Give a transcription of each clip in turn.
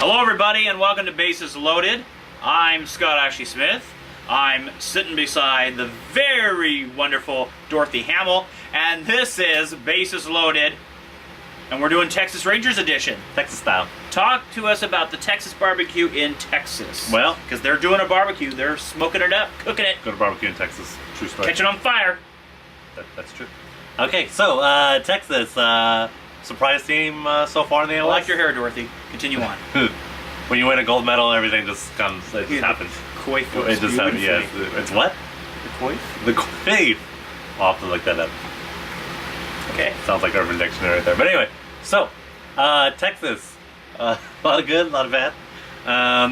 Hello everybody and welcome to Bases Loaded. I'm Scott Ashley Smith. I'm sitting beside the very wonderful Dorothy Hamill, and this is Bases Loaded, and we're doing Texas Rangers edition. Texas style. Talk to us about the Texas barbecue in Texas. Well, because they're doing a barbecue, they're smoking it up, cooking it, go to barbecue in Texas. True story. catching on fire. That's true. Okay, so Texas, surprise team so far in the I NLS. like your hair, Dorothy. Continue on. When you win a gold medal, everything just comes. It just happens. Coif. It just happens. Yeah. It's what? The coif? The coif. I'll have to look that up. Okay. Sounds like Urban Dictionary right there. But anyway, so Texas, a lot of good, a lot of bad.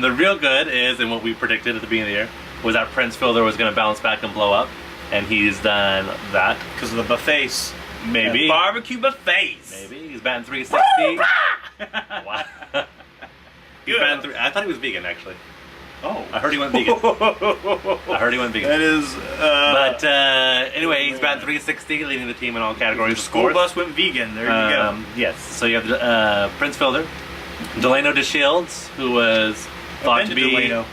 The real good is, and what we predicted at the beginning of the year, was that Prince Fielder was going to bounce back and blow up, and he's done that. Because of the buffets. Maybe. Barbecue buffets. Maybe he's batting 360. Wow. He's batting I thought he was vegan actually. Oh. I heard he went vegan. I heard he went vegan. That is. But anyway, he's batting 360, leading the team in all categories. The school bus went vegan. There you go. Yes. So you have Prince Fielder, Delano DeShields, who was thought to be. Delano,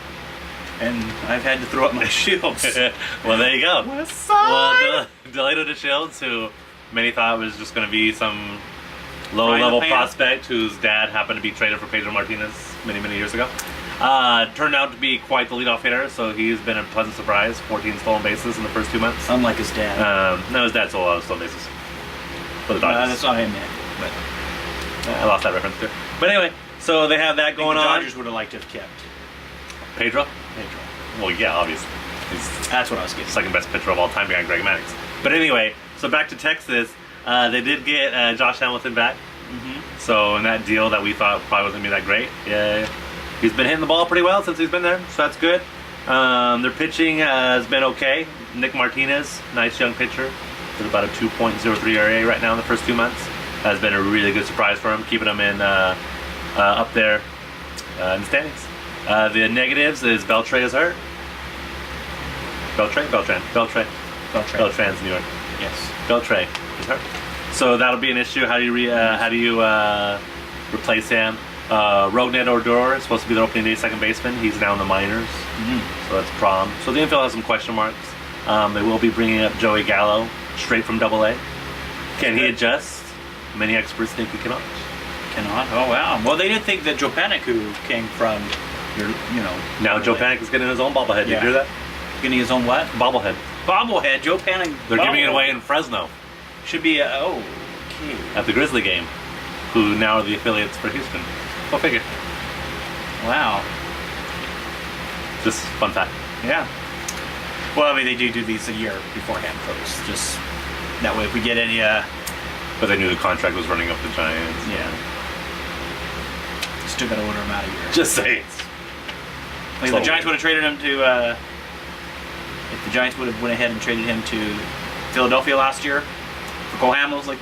and I've had to throw up my shields. Well, there you go. West Side. Well, Delano DeShields, who many thought was just going to be some low-level prospect whose dad happened to be traded for Pedro Martinez many years ago. Turned out to be quite the leadoff hitter, so he's been a pleasant surprise. 14 stolen bases in the first 2 months. Unlike his dad. No, his dad stole a lot of stolen bases for the Dodgers. That's not him, man. But I lost that reference too. But anyway, so they have that going the on. Dodgers would have liked to have kept Pedro? Pedro. Well, yeah, obviously. He's That's what I was getting. second best pitcher of all time behind Greg Maddux. But anyway, so back to Texas. They did get Josh Hamilton back. So in that deal that we thought probably wasn't going to be that great, yeah, he's been hitting the ball pretty well since he's been there, so that's good. Their pitching has been okay. Nick Martinez, nice young pitcher, with about a 2.03 ERA right now in the first 2 months. Has been a really good surprise for him, keeping him in up there in the standings. The negatives is Beltre is hurt. Beltran's New York. Yes. Beltre is hurt. So that'll be an issue. How do you replace him? Rougned Odor is supposed to be the opening day second baseman. He's now in the minors, so that's a problem. So the infield has some question marks. They will be bringing up Joey Gallo straight from AA. Can he adjust? Many experts think he cannot. Cannot? Oh, wow. Well, they did think that Joe Panik, who came from Now Joe Panik is getting his own bobblehead. Did you hear that? Getting his own what? Bobblehead. Bobblehead. Joe Panik. They're giving it away in Fresno. Should be okay. At the Grizzly game, who now are the affiliates for Houston. Go figure. Wow. Just fun fact. Yeah. Well, I mean, they do these a year beforehand, folks. Just that way, if we get any, But they knew the contract was running up the Giants. yeah. Still got to order them out of here. Just saying. Like if the Giants would have traded him to, if the Giants would have went ahead and traded him to Philadelphia last year for Cole Hamels, like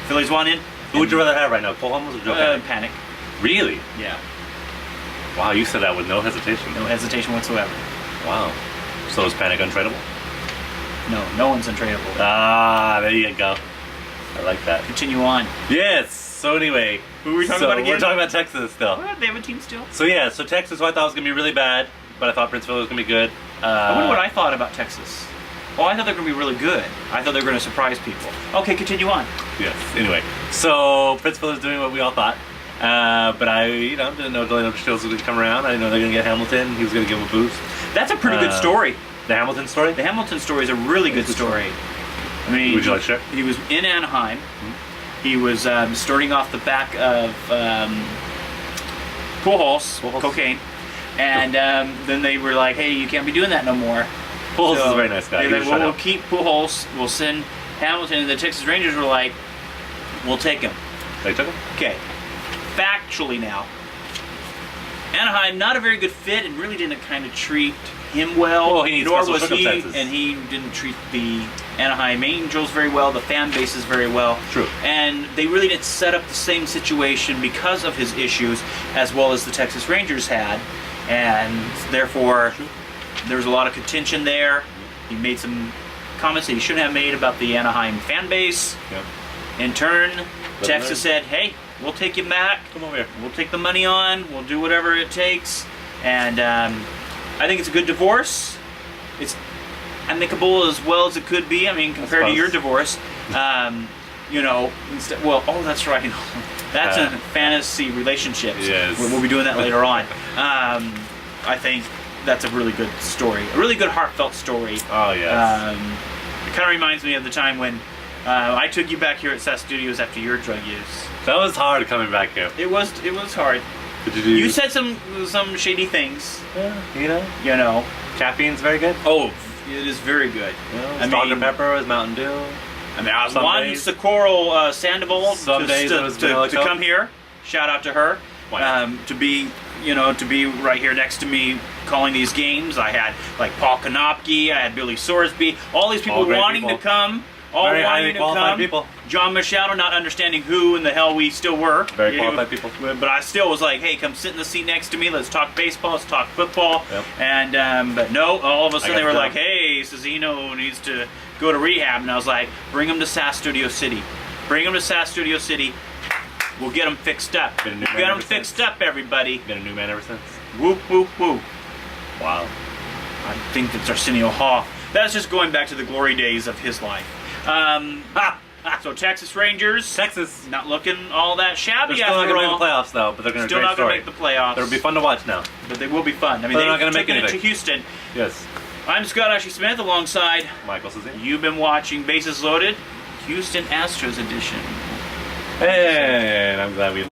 Phillies wanted. Who would you rather have right now, Cole Hamels or Joe Panik? Panik. Really? Yeah. Wow, you said that with no hesitation. No hesitation whatsoever. Wow. So is Panik untradeable? No one's untradeable. Ah, there you go. I like that. Continue on. Yes. So anyway, Who were we talking about again? We're talking about Texas still. What? They have a team still? So yeah, so Texas, who I thought was gonna be really bad, but I thought Prince Fielder was gonna be good. I wonder what I thought about Texas. Oh, I thought they were going to be really good. I thought they were going to surprise people. Okay, continue on. Yes. Anyway, so Prince Fielder's doing what we all thought, but I, didn't know Delano DeShields was going to come around. I didn't know they were going to get Hamilton. He was going to give him a boost. That's a pretty good story. The Hamilton story? The Hamilton story is a really good story. I mean, would you like to share? He was in Anaheim. He was starting off the back of Pujols, cocaine, and then they were like, "Hey, you can't be doing that no more." Pujols is a very nice guy. They're like, well, we'll keep Pujols. We'll send Hamilton. And the Texas Rangers were like, we'll take him. They took him? Okay. Factually now, Anaheim, not a very good fit and really didn't kind of treat him well. Well, he needs nor special was he, circumstances. and he didn't treat the Anaheim Angels very well, the fan bases very well. True. And they really didn't set up the same situation because of his issues as well as the Texas Rangers had. And therefore, there was a lot of contention there. He made some comments that he shouldn't have made about the Anaheim fan base. Yeah. In turn, Texas said, hey, We'll take you back. Come over here. We'll take the money on. We'll do whatever it takes. And I think it's a good divorce. It's amicable as well as it could be. I mean, compared to your divorce, you know, well, oh, that's right. That's in fantasy relationships. Yes. We'll be doing that later on. I think that's a really good story. A really good heartfelt story. Oh, yes. It kind of reminds me of the time when I took you back here at SAS Studios after your drug use. That was hard coming back here. It was hard. Did you do? You said some shady things. You know? You know. Caffeine's very good. Oh, it is very good. You know, I Dr. mean, Pepper is Mountain Dew. I mean, I was Some one days- Socorro Sandoval Some days it was vanilla to Coke. come here. Shout out to her. Wow. To be right here next to me calling these games. I had like Paul Konopke, I had Billy Sorsby, all these people All great wanting people. to come. All Very wanting highly to qualified come. people. John Machado not understanding who in the hell we still were. Very You know, qualified people. But I still was like, hey, come sit in the seat next to me. Let's talk baseball. Let's talk football. Yep. And but no, all of a sudden got they were the like, job. hey, Cezino needs to go to rehab. And I was like, bring him to SAS Studio City. Bring him to SAS Studio City. We'll get him fixed up. Been a new We'll man get him ever fixed since. up, everybody. Been a new man ever since. Whoop, whoop, whoop. Wow. I think that's Arsenio Hall. That's just going back to the glory days of his life. So Texas Rangers, Texas. not looking all that They're shabby still not after going to all. make the playoffs though, but they're going to Still great not going story. to make the playoffs. It'll be fun to watch now. But they will be fun. I mean, They're not they've gonna make taken it to anything. Houston. Yes. I'm Scott Ashley Smith alongside. Michael says it. You've been watching Bases Loaded, Houston Astros edition. And I'm glad we